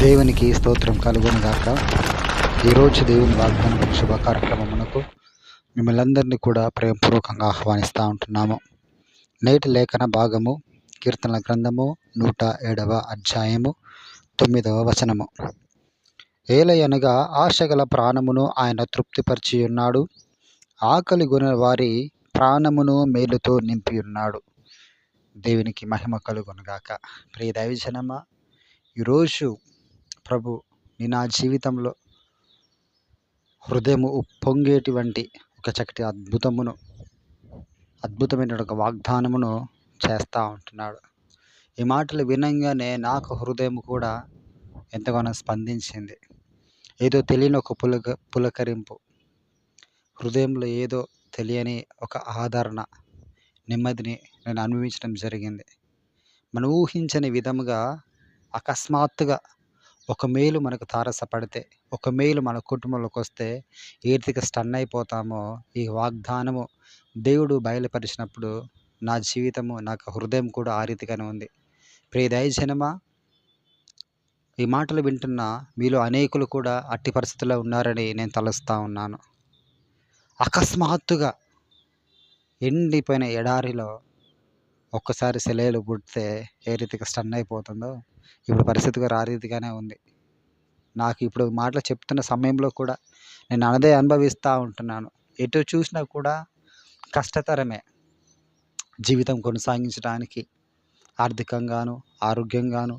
దేవునికి స్తోత్రం కలుగునుగాక. ఈరోజు దేవుని వాగ్దానం శుభ కార్యక్రమమునకు మిమ్మల్ని అందరినీ కూడా ప్రేమపూర్వకంగా ఆహ్వానిస్తూ ఉంటున్నాము. నేటి లేఖన భాగము కీర్తనల గ్రంథము 107వ అధ్యాయము 9వ వచనము. ఏలయనగా ఆశగల ప్రాణమును ఆయన తృప్తిపరిచి ఉన్నాడు, ఆకలి గొన వారి ప్రాణమును మేలుతో నింపి ఉన్నాడు. దేవునికి మహిమ కలుగునుగాక. ప్రియ దైవజనమా, ఈరోజు ప్రభు నా జీవితంలో హృదయము ఉప్పొంగేటువంటి ఒక చక్కటి అద్భుతమైన ఒక వాగ్దానమును చేస్తూ ఉంటున్నాడు. ఈ మాటలు వినంగానే నాకు హృదయం కూడా ఎంతగానో స్పందించింది. ఏదో తెలియని ఒక పులకరింపు, హృదయంలో ఏదో తెలియని ఒక ఆదరణ, నెమ్మదిని నేను అనుభవించడం జరిగింది. మనం ఊహించని విధముగా అకస్మాత్తుగా ఒక మేలు మనకు తారసపడితే, ఒక మేలు మన కుటుంబంలోకి వస్తే ఏ రీతిగా స్టన్ అయిపోతామో ఈ వాగ్దానము దేవుడు బయలుపరిచినప్పుడు నా జీవితము, నాకు హృదయం కూడా ఆ రీతిగానే ఉంది. ప్రియ దైవజనమా, ఈ మాటలు వింటున్న మీలో అనేకులు కూడా అట్టి పరిస్థితుల్లో ఉన్నారని నేను తలుస్తూ ఉన్నాను. అకస్మాత్తుగా ఎండిపోయిన ఎడారిలో ఒక్కసారి సెలవులు పుడితే ఏ రీతిగా స్టన్ అయిపోతుందో ఇప్పుడు పరిస్థితి కూడా ఆ రీతిగానే ఉంది. నాకు ఇప్పుడు మాటలు చెప్తున్న సమయంలో కూడా నేను అదే అనుభవిస్తూ ఉంటున్నాను. ఎటు చూసినా కూడా కష్టతరమే జీవితం కొనసాగించడానికి. ఆర్థికంగాను, ఆరోగ్యంగాను,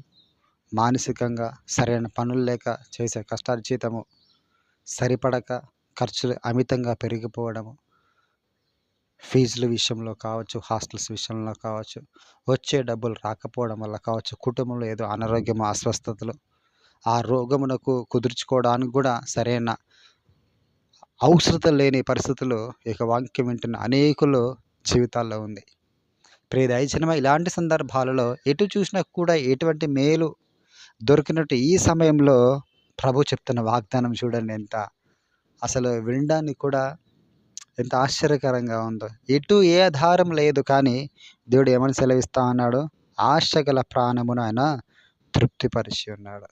మానసికంగా సరైన పనులు లేక చేసే కష్టార్జితము సరిపడక, ఖర్చులు అమితంగా పెరిగిపోవడము, ఫీజుల విషయంలో కావచ్చు, హాస్టల్స్ విషయంలో కావచ్చు, వచ్చే డబ్బులు రాకపోవడం వల్ల కావచ్చు, కుటుంబంలో ఏదో అనారోగ్యము, అస్వస్థతలు, ఆ రోగమునకు కుదుర్చుకోవడానికి కూడా సరైన అవసరం లేని పరిస్థితులు ఇక వాక్యం వింటున్న అనేకులు జీవితాల్లో ఉంది. ప్రియ దైవజనమా, ఇలాంటి సందర్భాలలో ఎటు చూసినా కూడా ఎటువంటి మేలు దొరికినట్టు ఈ సమయంలో ప్రభు చెప్తున్న వాగ్దానం చూడండి, అసలు వినడానికి కూడా ఎంత ఆశ్చర్యకరంగా ఉందో. ఎటు ఏ ఆధారం లేదు, కానీ దేవుడు ఏమని సెలవిస్తా ఉన్నాడు? ఆశగల ప్రాణమును ఆయన తృప్తిపరిచి ఉన్నాడు.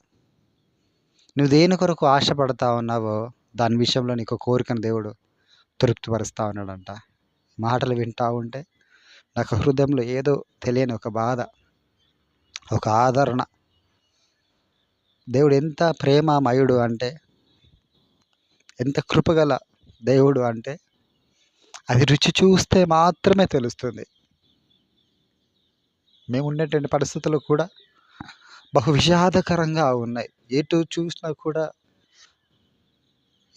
నువ్వు దేని కొరకు ఆశపడతా ఉన్నావో దాని విషయంలో నీకు కోరికను దేవుడు తృప్తిపరుస్తూ ఉన్నాడంట. మాటలు వింటూ ఉంటే నాకు హృదయంలో ఏదో తెలియని ఒక బాధ, ఒక ఆదరణ. దేవుడు ఎంత ప్రేమమయుడు అంటే, ఎంత కృపగల దేవుడు అంటే అది రుచి చూస్తే మాత్రమే తెలుస్తుంది. మేము ఉన్నటువంటి పరిస్థితులు కూడా బహు విషాదకరంగా ఉన్నాయి. ఎటు చూసినా కూడా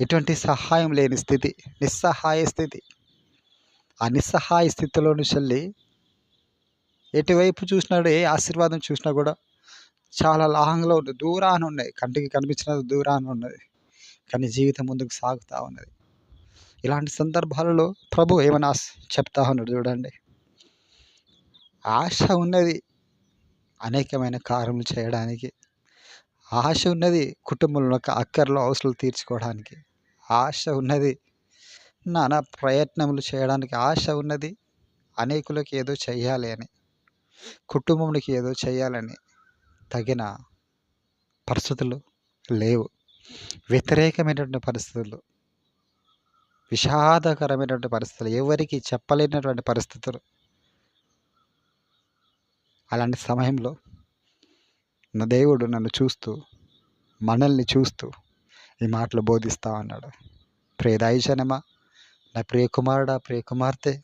ఎటువంటి సహాయం లేని స్థితి, నిస్సహాయ స్థితి. ఆ నిస్సహాయ స్థితిలో నుంచి ఎటువైపు చూసినాడు, ఏ ఆశీర్వాదం చూసినా కూడా చాలా లాంగ్లో ఉంది, దూరాన ఉన్నాయి, కంటికి కనిపించినది దూరాన ఉన్నది, కానీ జీవితం ముందుకు సాగుతూ ఉన్నది. ఇలాంటి సందర్భాలలో ప్రభు ఏమైనా చెప్తా ఉన్నాడు చూడండి. ఆశ ఉన్నది అనేకమైన కార్యములు చేయడానికి, ఆశ ఉన్నది కుటుంబంలో అక్కర్లో అవసరాలు తీర్చుకోవడానికి, ఆశ ఉన్నది నానా ప్రయత్నములు చేయడానికి, ఆశ ఉన్నది అనేకులకి ఏదో చెయ్యాలి అని, కుటుంబంకి ఏదో చేయాలని. తగిన పరిస్థితులు లేవు, వ్యతిరేకమైనటువంటి పరిస్థితులు, విషాదకరమైనటువంటి పరిస్థితులు, ఎవరికి చెప్పలేనటువంటి పరిస్థితులు. అలాంటి సమయంలో నా దేవుడు నన్ను చూస్తూ, మనల్ని చూస్తూ ఈ మాటలు బోధిస్తూ ఉన్నాడు. ప్రియ దైవజనమా, నా ప్రియ కుమారుడా, ప్రియ కుమార్తె,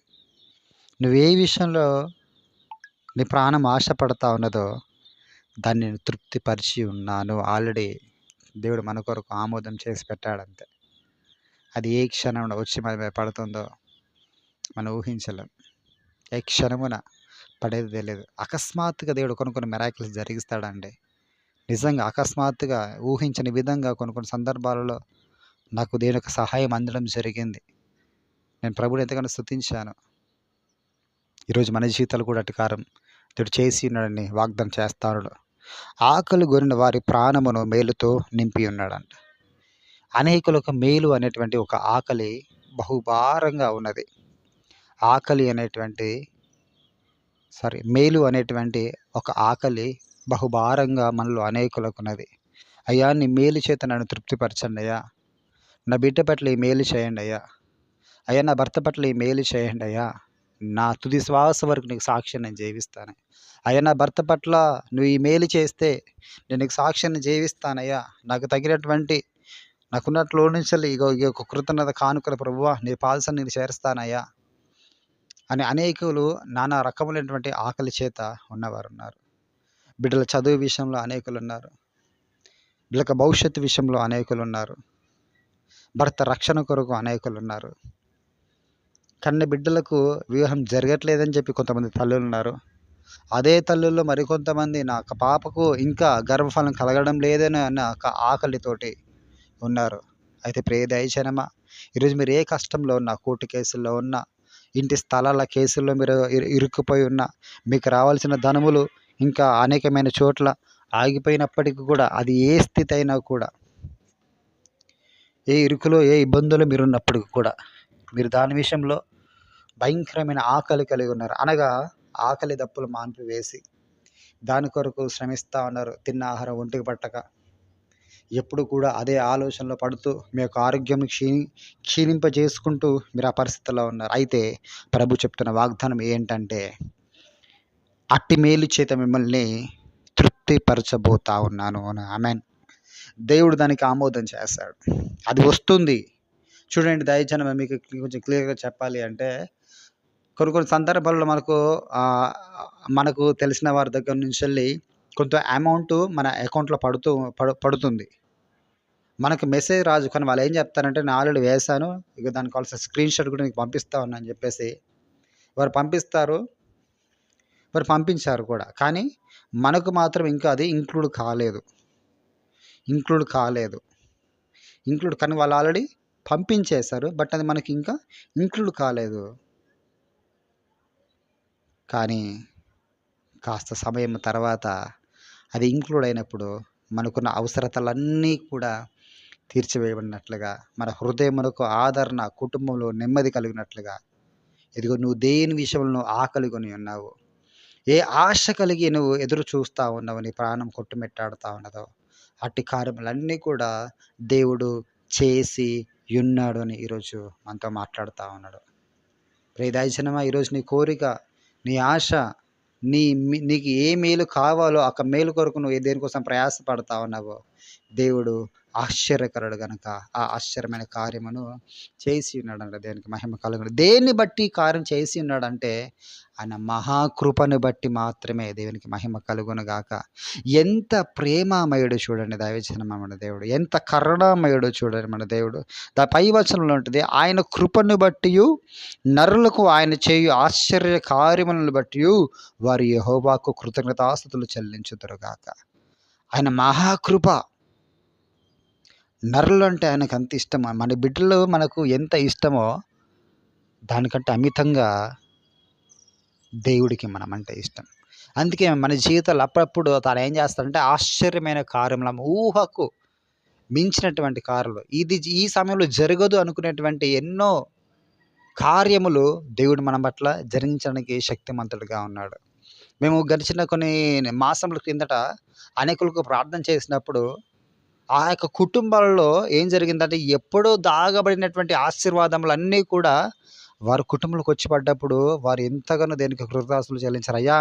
నువ్వే విషయంలో నీ ప్రాణం ఆశపడతా ఉన్నదో దాన్ని నేను తృప్తిపరిచి ఉన్నాను. ఆల్రెడీ దేవుడు మన కొరకు ఆమోదం చేసి పెట్టాడంతే. అది ఏ క్షణంలో వచ్చి మన మీద పడుతుందో మనం ఊహించలేం. ఏ క్షణమున పడేది తెలియదు. అకస్మాత్తుగా దేవుడు కొన్ని మిరాకిల్స్ జరిగిస్తాడండి. నిజంగా అకస్మాత్తుగా ఊహించని విధంగా కొన్ని సందర్భాలలో నాకు దేవుని యొక్క సహాయం అందడం జరిగింది. నేను ప్రభువుని ఎంతగానో స్తుతించాను. ఈరోజు మన జీవితాలు కూడా అటు కారం దేవుడు చేసి ఉన్నాడని వాగ్దానం చేస్తాడు. ఆకలి గొనిన వారి ప్రాణమును మేలుతో నింపి ఉన్నాడంట. అనేకులకు మేలు అనేటువంటి ఒక ఆకలి బహుభారంగా ఉన్నది. మేలు అనేటువంటి ఒక ఆకలి బహుభారంగా మనలో అనేకులకు ఉన్నది. అయ్యా నీ మేలు చేత నన్ను తృప్తిపరచండి అయ్యా. నా బిడ్డ పట్ల ఈ మేలు చేయండి అయ్యా. అయ్యా నా భర్త పట్ల ఈ మేలు చేయండి అయ్యా. నా తుది శ్వాస వరకు నీకు సాక్ష్యం నేను జీవిస్తాను. అయ్యా నా భర్త పట్ల నువ్వు ఈ మేలు చేస్తే నేను నీకు సాక్ష్యాన్ని జీవిస్తానయ్యా. నాకు తగినటువంటి నాకున్నట్లో నుంచి ఇగో ఈ యొక్క కృతజ్ఞత కానుకలు ప్రభువా నీ పాదసన్ని నేను చేరుస్తానయ్యా అని అనేకులు నానా రకములైనటువంటి ఆకలి చేత ఉన్నవారు ఉన్నారు. బిడ్డల చదువు విషయంలో అనేకులు ఉన్నారు. బిడ్డల భవిష్యత్తు విషయంలో అనేకులు ఉన్నారు. భర్త రక్షణ కొరకు అనేకులు ఉన్నారు. కన్న బిడ్డలకు వివాహం జరగట్లేదని చెప్పి కొంతమంది తల్లులు ఉన్నారు. అదే తల్లుల్లో మరికొంతమంది నా పాపకు ఇంకా గర్భఫలం కలగడం లేదని అన్న ఆకలితోటి ఉన్నారు. అయితే ప్రియ దైవజనమా, ఈరోజు మీరు ఏ కష్టంలో ఉన్నా, కోర్టు కేసుల్లో ఉన్నా, ఇంటి స్థలాల కేసుల్లో మీరు ఇరుక్కుపోయి ఉన్నా, మీకు రావాల్సిన ధనములు ఇంకా అనేకమైన చోట్ల ఆగిపోయినప్పటికీ కూడా, అది ఏ స్థితి అయినా కూడా, ఏ ఇరుకులో ఏ ఇబ్బందులు మీరున్నప్పటికీ కూడా మీరు దాని విషయంలో భయంకరమైన ఆకలి కలిగి ఉన్నారు. అనగా ఆకలి దప్పులు మాన్పివేసి దాని కొరకు శ్రమిస్తూ ఉన్నారు. తిన్న ఆహారం ఒంటికి పట్టక ఎప్పుడు కూడా అదే ఆలోచనలో పడుతూ మీ యొక్క ఆరోగ్యం క్షీణింపజేసుకుంటూ మీరు ఆ పరిస్థితిలో ఉన్నారు. అయితే ప్రభు చెప్తున్న వాగ్దానం ఏంటంటే, అట్టి మేలు చేత మిమ్మల్ని తృప్తిపరచబోతా ఉన్నాను. ఆమేన్. దేవుడు దానికి ఆమోదం చేస్తాడు. అది వస్తుంది. చూడండి దైవజనం, మీకు కొంచెం క్లియర్గా చెప్పాలి అంటే, కొన్ని సందర్భాల్లో మనకు తెలిసిన వారి దగ్గర నుంచి వెళ్ళి కొంత అమౌంట్ మన అకౌంట్లో పడుతుంది. మనకు మెసేజ్ రాజు, కానీ వాళ్ళు ఏం చెప్తారంటే, నేను ఆల్రెడీ వేశాను, ఇక దానికి కావాల్సిన స్క్రీన్ షాట్ కూడా నీకు పంపిస్తా ఉన్నా అని చెప్పేసి వారు పంపించారు కూడా. కానీ మనకు మాత్రం ఇంకా అది ఇంక్లూడ్ కాలేదు. కానీ వాళ్ళు ఆల్రెడీ పంపించేశారు, బట్ అది మనకి ఇంకా ఇంక్లూడ్ కాలేదు. కానీ కాస్త సమయం తర్వాత అది ఇంక్లూడ్ అయినప్పుడు మనకున్న అవసరతలన్నీ కూడా తీర్చివేయబడినట్లుగా, మన హృదయమునకు ఆదరణ, కుటుంబంలో నెమ్మది కలిగినట్లుగా, ఇదిగో నువ్వు దేని విషయంలో నువ్వు ఆకలి కొని ఉన్నావు, ఏ ఆశ కలిగి నువ్వు ఎదురు చూస్తూ ఉన్నావు, నీ ప్రాణం కొట్టుమిట్టాడుతూ ఉన్నదో, అట్టి కార్యములన్నీ కూడా దేవుడు చేసి ఉన్నాడు అని ఈరోజు మనతో మాట్లాడుతూ ఉన్నాడు. ప్రియ దైవజనమా, ఈరోజు నీ కోరిక, నీ ఆశ, నీకు ఏ మేలు కావాలో ఆ మేలు కొరకు నువ్వు దేనికోసం ప్రయాసపడతా ఉన్నావో, దేవుడు ఆశ్చర్యకరుడు గనక ఆ ఆశ్చర్యమైన కార్యమును చేసి ఉన్నాడంట. దేనికి మహిమ కలుగును. దేన్ని బట్టి కార్యం చేసి ఉన్నాడంటే, ఆయన మహాకృపను బట్టి మాత్రమే దేవునికి మహిమ కలుగును గాక. ఎంత ప్రేమామయుడు చూడండి దైవజనమ మన దేవుడు, ఎంత కరుణామయుడు చూడండి మన దేవుడు. పై వచనంలో ఉంటుంది, ఆయన కృపను బట్టి నరులకు ఆయన చేయు ఆశ్చర్య కార్యములను బట్టి వారు యెహోవాకు కృతజ్ఞతాస్తుతులు చెల్లించుదురుగాక. ఆయన మహాకృప. నరులు అంటే ఆయనకు అంత ఇష్టం. మన బిడ్డలు మనకు ఎంత ఇష్టమో దానికంటే అమితంగా దేవుడికి మనం అంటే ఇష్టం. అందుకే మన జీవితాలు అప్పుడప్పుడు తాను ఏం చేస్తాడంటే, ఆశ్చర్యమైన కార్యములు, ఊహకు మించినటువంటి కార్యాలు, ఈ సమయంలో జరగదు అనుకునేటువంటి ఎన్నో కార్యములు దేవుడు మన పట్ల జరిగించడానికి శక్తిమంతుడిగా ఉన్నాడు. మేము గడిచిన కొన్ని మాసముల క్రిందట అనేకులకు ప్రార్థన చేసినప్పుడు ఆ యొక్క కుటుంబాలలో ఏం జరిగిందంటే, ఎప్పుడో దాగబడినటువంటి ఆశీర్వాదములన్నీ కూడా వారి కుటుంబంలోకి వచ్చి పడ్డప్పుడు వారు ఎంతగానో దేనికి కృతజ్ఞతలు చెల్లించారు. అయ్యా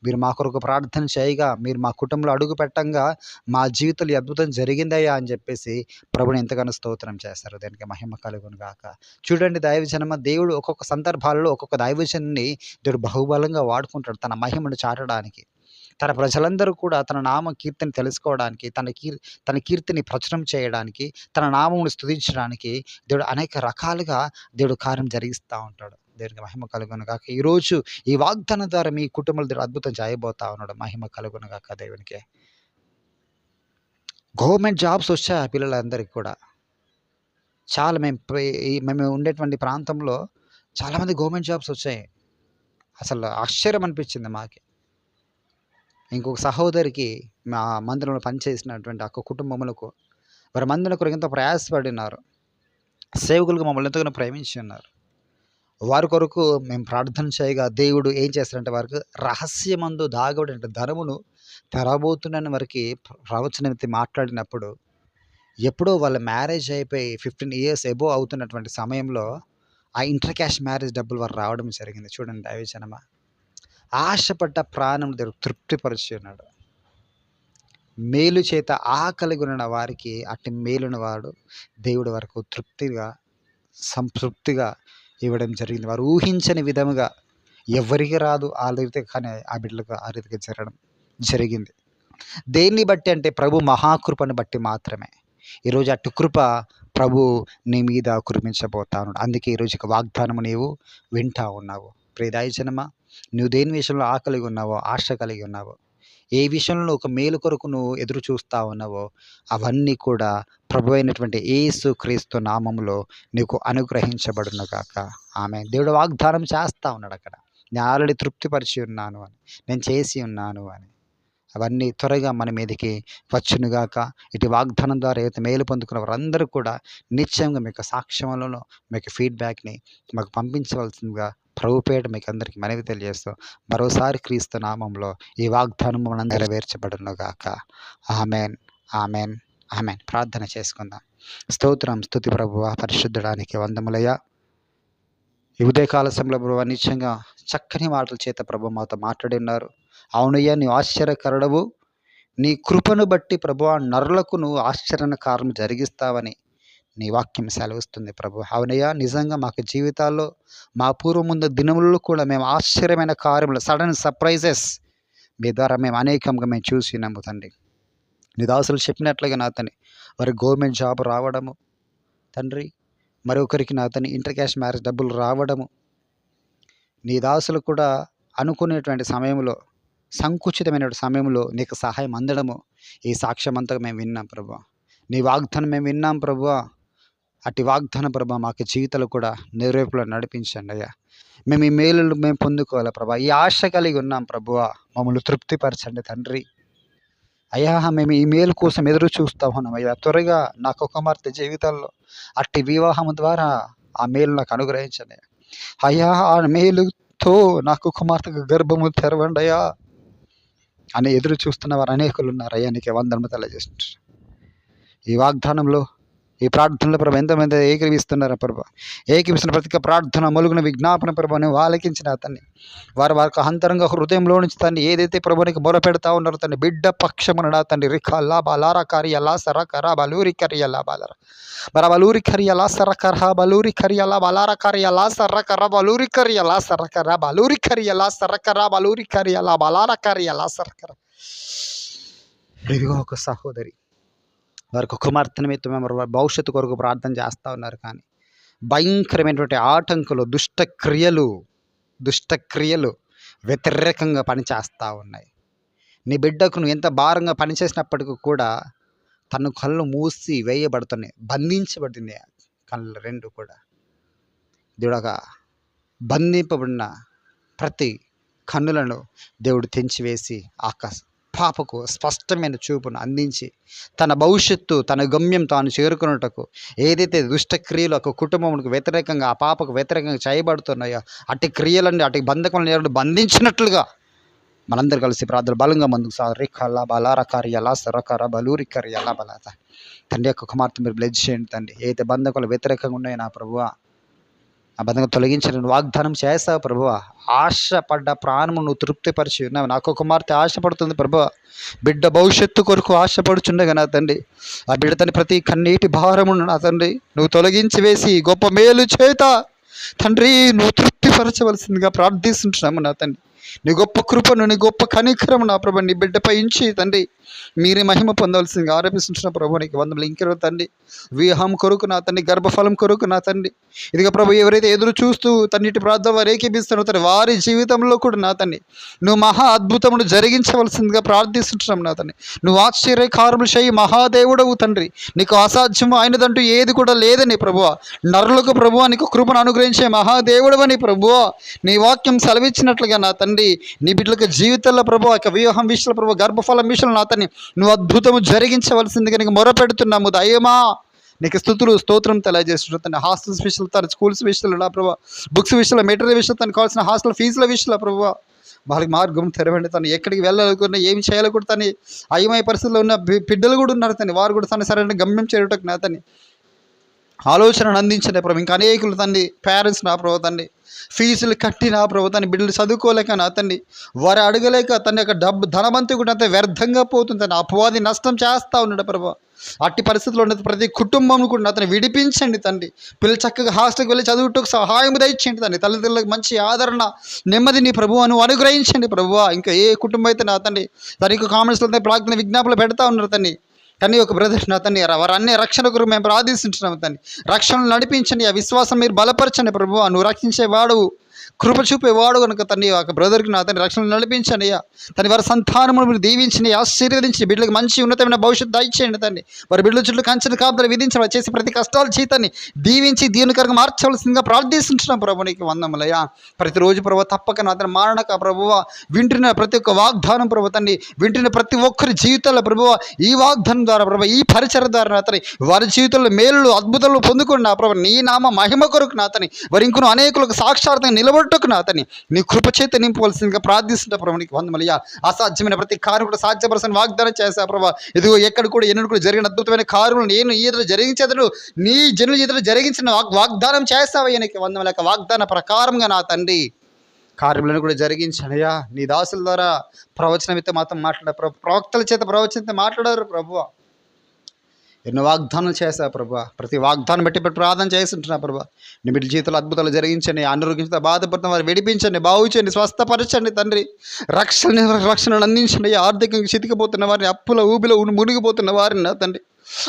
మీరు మా కొరకు ప్రార్థన చేయగా, మీరు మా కుటుంబంలో అడుగు పెట్టంగా మా జీవితంలో అద్భుతం జరిగిందయ్యా అని చెప్పేసి ప్రభుని ఎంతగానో స్తోత్రం చేస్తారు. దానికి మహిమ కలుగును గాక. చూడండి దైవజనమ, దేవుడు ఒక్కొక్క సందర్భాల్లో ఒక్కొక్క దైవజనుని దేవుడు బహుబలంగా వాడుకుంటాడు తన మహిమను చాటడానికి. తన ప్రజలందరూ కూడా తన నామ కీర్తిని తెలుసుకోవడానికి, తన కీర్తిని ప్రచురం చేయడానికి, తన నామమును స్తుతించడానికి దేవుడు అనేక రకాలుగా దేవుడు కార్యం జరిగిస్తూ ఉంటాడు. దేవునికి మహిమ కలుగును గాక. ఈరోజు ఈ వాగ్దానం ద్వారా మీ కుటుంబంలో దేవుడు అద్భుతం చేయబోతా ఉన్నాడు. మహిమ కలుగును గాక దేవునికి. గవర్నమెంట్ జాబ్స్ వచ్చాయి ఆ పిల్లలందరికీ కూడా. చాలా మేము ఉండేటువంటి ప్రాంతంలో చాలామంది గవర్నమెంట్ జాబ్స్ వచ్చాయి. అసలు ఆశ్చర్యం అనిపించింది మాకి. ఇంకొక సహోదరికి మా మందిరంలో పనిచేసినటువంటి అక్క కుటుంబములకు, వారి మందిరం కొరకు ఎంతో ప్రయాసపడినారు. సేవకులుగా మమ్మల్ని ఎంతగానో ప్రేమించి ఉన్నారు. వారి కొరకు మేము ప్రార్థన చేయగా దేవుడు ఏం చేస్తారంటే వారికి రహస్యమందు దాగబడిన ధనమును తెరబోతున్నాను వారికి ప్రవచనం ఎత్తి మాట్లాడినప్పుడు, ఎప్పుడో వాళ్ళ మ్యారేజ్ అయిపోయి 15 ఇయర్స్ ఎబోవ్ అవుతున్నటువంటి సమయంలో ఆ ఇంటర్ క్యాష్ మ్యారేజ్ డబ్బులు వారు రావడం జరిగింది. చూడండి దైవజనమా, ఆశపడ్డ ప్రాణం దేవుడు తృప్తిపరిచి ఉన్నాడు. మేలు చేత ఆకలిగొనిన వారికి అట్టి మేలుని వాడు దేవుడు వరకు తృప్తిగా సంతృప్తిగా ఇవ్వడం జరిగింది. వారు ఊహించని విధముగా ఎవరికి రాదు ఆ రీతిగా, కానీ ఆ బిడ్డలకు ఆ రీతిగా జరగడం జరిగింది. దేన్ని బట్టి అంటే ప్రభు మహాకృపను బట్టి మాత్రమే. ఈరోజు అటు కృప ప్రభు నీ మీద కురిపించబోతా ఉన్నాడు. అందుకే ఈరోజు ఇక వాగ్దానము నీవు వింటా ఉన్నావు. ప్రియ దైవజనమా, నువ్వు దేని విషయంలో ఆకలిగి ఉన్నావో, ఆశ కలిగి ఉన్నావో, ఏ విషయంలో ఒక మేలు కొరకు నువ్వు ఎదురు చూస్తూ ఉన్నావో, అవన్నీ కూడా ప్రభు అయినటువంటి యేసు క్రీస్తు నామములో నీకు అనుగ్రహించబడును గాక. ఆమేన్. దేవుడు వాగ్దానం చేస్తూ ఉన్నాడు అక్కడ, నేను ఆల్రెడీ తృప్తిపరిచి ఉన్నాను అని, నేను చేసి ఉన్నాను అని. అవన్నీ త్వరగా మన మీదకి వచ్చునుగాక. ఇటు వాగ్దానం ద్వారా ఏదైతే మేలు పొందుకున్న వారందరూ కూడా నిశ్చయంగా మీకు సాక్ష్యంలో మీకు ఫీడ్బ్యాక్ని మాకు పంపించవలసిందిగా ప్రభుపేట మీకు అందరికీ మనవి తెలియజేస్తూ, మరోసారి క్రీస్తు నామంలో ఈ వాగ్దానం మనం నెరవేర్చబడునుగాక. Amen, amen, amen. ప్రార్థన చేసుకుందాం. స్తోత్రం, స్తుతి ప్రభువా, పరిశుద్ధడానికి వందములయ్యా. ఈ ఉదయకాల సమయంలో ప్రభువా నిశ్చయంగా చక్కని మాటల చేత ప్రభు మాతో మాట్లాడి ఉన్నారు. అవునయ్యా, నీ ఆశ్చర్యకరుడవు, నీ కృపను బట్టి ప్రభువా నరులకు నువ్వు ఆశ్చర్య కార్యం జరిగిస్తావని నీ వాక్యం సెలవిస్తుంది ప్రభు. అవునయ్యా, నిజంగా మాకు జీవితాల్లో మా పూర్వం ముందు దినములలో కూడా మేము ఆశ్చర్యమైన కార్యములు, సడన్ సర్ప్రైజెస్ మీ ద్వారా మేము అనేకంగా మేము చూసి నమ్ముతండి. నీ దాసులు చెప్పినట్లుగా నా తండ్రి వారి గవర్నమెంట్ జాబ్ రావడము తండ్రి, మరొకరికి నా తండ్రి ఇంటర్ క్యాష్ మ్యారేజ్ డబ్బులు రావడము, నీ దాసులు కూడా అనుకునేటువంటి సమయంలో, సంకుచితమైన సమయంలో నీకు సహాయం అందడము, ఈ సాక్ష్యం అంతా మేము విన్నాం ప్రభు. నీ వాగ్దానం మేము విన్నాం ప్రభు. అటు వాగ్దాన ప్రభు మాకు జీవితాలు కూడా నెరవేర్పులో నడిపించండి అయ్యా. మేము ఈ మేలు మేము పొందుకోవాలి ప్రభా, ఈ ఆశ కలిగి ఉన్నాం ప్రభువ. మమ్మల్ని తృప్తిపరచండి తండ్రి. అయ్యా, మేము ఈ మేలు కోసం ఎదురు చూస్తూ ఉన్నాం అయ్యా. త్వరగా నాకు కుమార్తె జీవితాల్లో అట్టి వివాహం ద్వారా ఆ మేలు నాకు అనుగ్రహించండి అయ్యా. ఆ మేలుతో నాకు కుమార్తెకు గర్భము తెరవండి అయ్యా అని ఎదురు చూస్తున్న వారు అనేకులు ఉన్నారు అయ్యా. నీకు వందనము తెలియజేస్తున్నారు. ఈ వాగ్దానంలో, ఈ ప్రార్థనలో ప్రభు ఎంతమంది ఏకీవిస్తున్నారా ప్రభు. ఏకీవిస్తున్న ప్రతి ప్రార్థన, మొలుగున విజ్ఞాపన ప్రభుని ఆలకించిన అతన్ని వారికి అంతరంగ హృదయంలో నుంచి తండ్రి ఏదైతే ప్రభునికి మొరపెడతా ఉన్నారో తండ్రి, బిడ్డ పక్షమున తండ్రి రిఖల్లా బాలారా కార్యలా సరకరా బలూరి కరియలా బాలరా బలూరి కరియలా సరకరా బలూరి కరియలా బలారా కార్యలా సరకరా బలూరి కరియలా సరకరా బలూరి కరియలా సరకరా బలూరి కరియలా బలారా కార్యలా సరకరా. ఇదిగో ఒక సహోదరి వారికి కుమార్తె నిమిత్తం వారి భవిష్యత్తు కొరకు ప్రార్థన చేస్తూ ఉన్నారు. కానీ భయంకరమైనటువంటి ఆటంకులు, దుష్టక్రియలు వ్యతిరేకంగా పనిచేస్తూ ఉన్నాయి. నీ బిడ్డకు నువ్వు ఎంత భారంగా పనిచేసినప్పటికీ కూడా తన కళ్ళు మూసి వేయబడుతున్నాయి, బంధించబడింది కళ్ళు రెండు కూడా. దేవుడగా బంధింపబడిన ప్రతి కన్నులను దేవుడు తెంచివేసి పాపకు స్పష్టమైన చూపును అందించి తన భవిష్యత్తు, తన గమ్యం తాను చేరుకున్నటకు ఏదైతే దుష్టక్రియలు ఒక కుటుంబములకు వ్యతిరేకంగా, ఆ పాపకు వ్యతిరేకంగా చేయబడుతున్నాయో అటు క్రియలన్నీ, అటు బంధకములను బంధించినట్లుగా మనందరూ కలిసి ప్రార్థన బలంగా ముందుకు సారికల్లా బలారా కార్యలా సరకర బలూరి కర్యలా బలాత. తండ్రి యొక్క కుమార్తె మీరు బ్లెస్ చేయండి తండ్రి. ఏదైతే బంధకులు వ్యతిరేకంగా ఉన్నాయో నా ప్రభువా, ఆ బంధకం తొలగించిన వాగ్దానం చేస్తావు ప్రభువా. ఆశపడ్డ ప్రాణము నువ్వు తృప్తిపరిచి ఉన్నావు. నాకు కుమార్తె ఆశపడుతుంది ప్రభువా, బిడ్డ భవిష్యత్తు కొరకు ఆశపడుచుండగా నా తండ్రి, ఆ బిడ్డ తన ప్రతి కన్నీటి భారమును నా తండ్రి నువ్వు తొలగించి వేసి గొప్ప మేలు చేత తండ్రి నువ్వు తృప్తిపరచవలసిందిగా ప్రార్థిస్తుంటున్నాము నా తండ్రి. నీ గొప్ప కృపను, నీ గొప్ప కనికరము నా ప్రభు నీ బిడ్డపై ఇచ్చి తండ్రి మీరే మహిమ పొందవలసిందిగా ఆరోపిస్తున్న ప్రభు నీకు వందలు. ఇంకెవరు తండ్రి వివాహం కొరకు నా తండ్రి, గర్భఫలం కొరకు నా తండ్రి, ఇదిగా ప్రభు ఎవరైతే ఎదురు చూస్తూ తన్నిటి ప్రార్థన వారు ఏకీపిస్తారో తండ్రి వారి జీవితంలో కూడా నా తండ్రి నువ్వు మహా అద్భుతమును జరిగించవలసిందిగా ప్రార్థిస్తుంటున్నాం నా తండ్రి. నువ్వు ఆశ్చర్యకారములు చేయి మహాదేవుడవు తండ్రి. నీకు అసాధ్యము అయినదంటూ ఏది కూడా లేదని ప్రభువ. నరులకు ప్రభువ నీకు కృపను అనుగ్రహించే మహాదేవుడవని ప్రభువ నీ వాక్యం సెలవిచ్చినట్లుగా నా తండ్రి నీ బిడ్డలకు జీవితంలో ప్రభు యొక్క వివాహం విషయంలో ప్రభు, గర్భఫలం విషయంలో నా తండ్రి నువ్వు అద్భుతము జరిగించవలసిందిగా నీకు మొరపెడుతున్నాము. దయమా నీకు స్తుతులు స్తోత్రం తెలియజేస్తున్నాను తండ్రి. హాస్టల్స్ విషయంలో తన స్కూల్స్ విషయంలో నా ప్రభావ, బుక్స్ విషయంలో, మెటీరియల్ విషయంలో, తనకు కావాల్సిన హాస్టల్ ఫీజుల విషయంలో ప్రభావ వాళ్ళకి మార్గం తెరవండి. తను ఎక్కడికి వెళ్ళాలనుకున్నా, ఏమి చేయాలనుకుంటే తను అయమయ పరిస్థితుల్లో ఉన్న బిడ్డలు కూడా ఉన్నారు తను. వారు కూడా తను సరైన గమ్యం చేరుటకు నా తన్ని ఆలోచనను అందించండి ప్రభు. ఇంకా అనేకులు తండ్రి పేరెంట్స్ నా ప్రభు తండ్రి ఫీజులు కట్టి నా ప్రభు తన బిడ్డలు చదువుకోలేక నా తండ్రి వారు అడగలేక తన యొక్క డబ్బు ధనవంతు కూడా అంత వ్యర్థంగా పోతుంది తను. అపవాది నష్టం చేస్తూ ఉన్నాడు ప్రభు. అట్టి పరిస్థితుల్లో ఉన్న ప్రతి కుటుంబం కూడా అతను విడిపించండి తండ్రి. పిల్లలు చక్కగా హాస్టల్కి వెళ్ళి చదువుటకు సహాయం దయచేయండి తండ్రి. తల్లిదండ్రులకు మంచి ఆదరణ, నెమ్మదిని ప్రభువును అనుగ్రహించండి ప్రభువా. ఇంకా ఏ కుటుంబం అయితే నా తండ్రి తనకు కామెంట్స్లో ప్రార్థన విజ్ఞాపనలు పెడతా ఉన్నారు తండ్రి. కానీ ఒక బ్రదర్ నా తండ్రి వారు అన్ని రక్షణ కొరకు మేము ప్రార్థిస్తున్నాము తండ్రి. రక్షణలు నడిపించండి, ఆ విశ్వాసం మీరు బలపరచండి ప్రభువా. నువ్వు రక్షించేవాడు, కృప చూపేవాడు కనుక తండ్రి ఒక బ్రదర్కి నా తండ్రి రక్షణ నడిపించండి అయ్యా. తన వారి సంతానమును మీరు దీవించండి, ఆశీర్వదించి బిడ్డలకు మంచి ఉన్నతమైన భవిష్యత్తు దయచేయండి తండ్రి. వారి బిడ్డల చుట్టూ కంచెను కాపుదల విధించడం చేసి ప్రతి కష్టాలు చీతని దీవించి దీవెనకరంగా మార్చవలసిందిగా ప్రార్థిస్తుంటున్నాం ప్రభు. నీకు వందములయ్యా. ప్రతిరోజు ప్రభు తప్పక నా తన మారణక ప్రభువ వింటున్న ప్రతి ఒక్క వాగ్దానం ప్రభు తండ్రి, వింటున్న ప్రతి ఒక్కరి జీవితాల్లో ప్రభువ ఈ వాగ్దానం ద్వారా ప్రభు, ఈ పరిచయ ద్వారా నా తని వారి జీవితంలో మేలు అద్భుతాలు పొందుకుని నా ప్రభు నీ నామ మహిమ కొరకు నా తని వారి ఇంకొన అనేకులకు సాక్షార్థంగా నిలబడుటకు నా తని నీ కృప చేత నింపవలసిందిగా ప్రార్థిస్తుంటా ప్రభు. నీకు వందములయ్యా. అసాధ్యమైన ప్రతి కార్యం కూడా సాధ్యపరచని వాగ్దానం చేశా ప్రభు. ఇదిగో ఎక్కడ కూడా ఎన్నడూ కూడా జరిగిన అద్భుతమైన కార్యములు నేను ఈతలు జరిగించేదను నీ జనుల జీవితంలో జరిగించిన వాగ్దానం చేస్తావయ్యా. నీకు వందములక వాగ్దాన ప్రకారంగా నా తండ్రి కార్యములను కూడా జరిగించానయ్యా. నీ దాసుల ద్వారా ప్రవచనమితో మాత్రం మాట్లాడారు ప్రభు, ప్రవక్తల చేత ప్రవచనతో మాట్లాడారు ప్రభు. ఎన్నో వాగ్దానాలు చేశా ప్రభు. ప్రతి వాగ్దానం బట్టి ప్రార్థన చేస్తుంటున్నా ప్రభు. నీ బిడ్డ జీవితంలో అద్భుతాలు జరిగించండి, అనారోగ్యంతో బాధపడుతున్న వారు విడిపించండి, బాగు చేయండి, స్వస్థపరచండి తండ్రి. రక్షణను అందించండి. ఆర్థికంగా చితికిపోతున్న వారిని, అప్పుల ఊబిలో మునిగిపోతున్న వారిని నా తండ్రి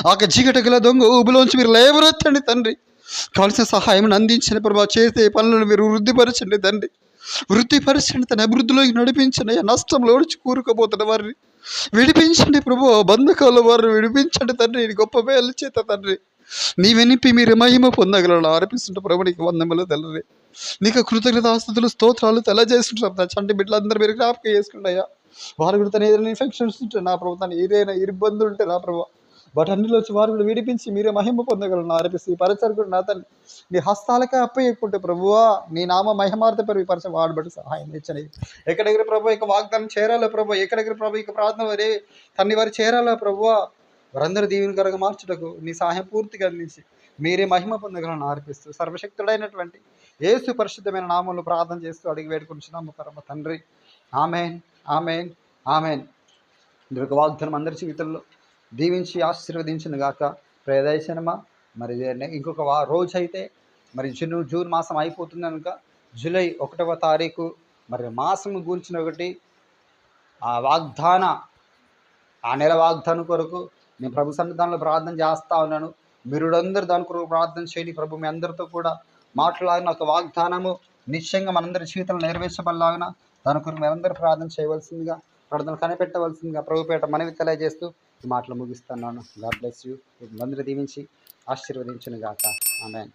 ఆ జిగటగల దొంగ ఊబిలోంచి మీరు లేవనెత్తండి తండ్రి. కావాల్సిన సహాయం అందించండి ప్రభు. చేసే పనులను మీరు వృద్ధిపరచండి తండ్రి, వృద్ధిపరచండి తన అభివృద్ధిలోకి నడిపించండి. నష్టంలో వచ్చి కూరుకుపోతున్న వారిని విడిపించండి ప్రభు. బంధకాల వారిని విడిపించండి తండ్రి. నీ గొప్ప మేలు చేత తండ్రి నీవే నింపి మీరు మహిమ పొందగలను ఆర్పిస్తుంటే ప్రభు. నీకు వందములు తెల్లరి, నీకు కృతజ్ఞతాస్తుతులు స్తోత్రాలు తెలియజేస్తుంటారు. చంటి బిడ్డలందరూ మీరు జ్ఞాపకం చేసుకుంటాయా. వారు కూడా తన ఏదైనా ఇన్ఫెక్షన్స్ ఉంటే నా ప్రభు, తను ఏదైనా ఇబ్బందులు ఉంటే నా ప్రభు వాటన్నిలో వచ్చి వారు కూడా విడిపించి మీరే మహిమ పొందగలను ఆర్పిస్తూ ఈ పరిచయం కూడా నా తల్లి నీ హస్తాలకే అప్పయ్యకుంటే ప్రభువా నీ నామ మహిమార్థ పెరిగి పరిచయం వాడబట్టి సహాయం ఇచ్చని. ఎక్కడెక్కడ ప్రభు ఇక వాగ్దానం చేరాలో ప్రభు, ఎక్కడెక్కడ ప్రభు ఇక ప్రార్థన వారి తన్ని వారు చేరాలో ప్రభువా. వారందరూ దీవెనకరంగా మార్చుటకు నీ సహాయం పూర్తిగా అందించి మీరే మహిమ పొందగలను ఆర్పిస్తూ సర్వశక్తుడైనటువంటి యేసు పరిశుద్ధమైన నామంలో ప్రార్థన చేస్తూ అడిగి వేడుకుంటున్నాము పరమ తండ్రి. Amen, amen, amen. ఇది ఒక వాగ్దానం అందరి జీవితంలో దీవించి ఆశీర్వదించిన గాక. ప్రదర్శనమా మరి ఇంకొక రోజు అయితే మరి జూన్ మాసం అయిపోతుంది కనుక జూలై 1వ తారీఖు మరి మాసం గూర్చిన ఒకటి ఆ నెల వాగ్దానం కొరకు నేను ప్రభు సన్నిధానంలో ప్రార్థన చేస్తూ ఉన్నాను. మీరుందరూ దాని కొరకు ప్రార్థన చేయండి. ప్రభు మీ అందరితో కూడా మాట్లాడిన ఒక వాగ్దానము నిశ్చయంగా మనందరి జీవితంలో నెరవేర్చబడలాగిన దాని కొరకు మీరందరూ ప్రార్థన చేయవలసిందిగా, ప్రార్థన కనిపెట్టవలసిందిగా ప్రభుపేట మనవి తెలియజేస్తూ ఈ మాటలు ముగిస్తున్నాను. God bless you. అందరూ దీవించి ఆశీర్వదించును గాక. ఆమేన్.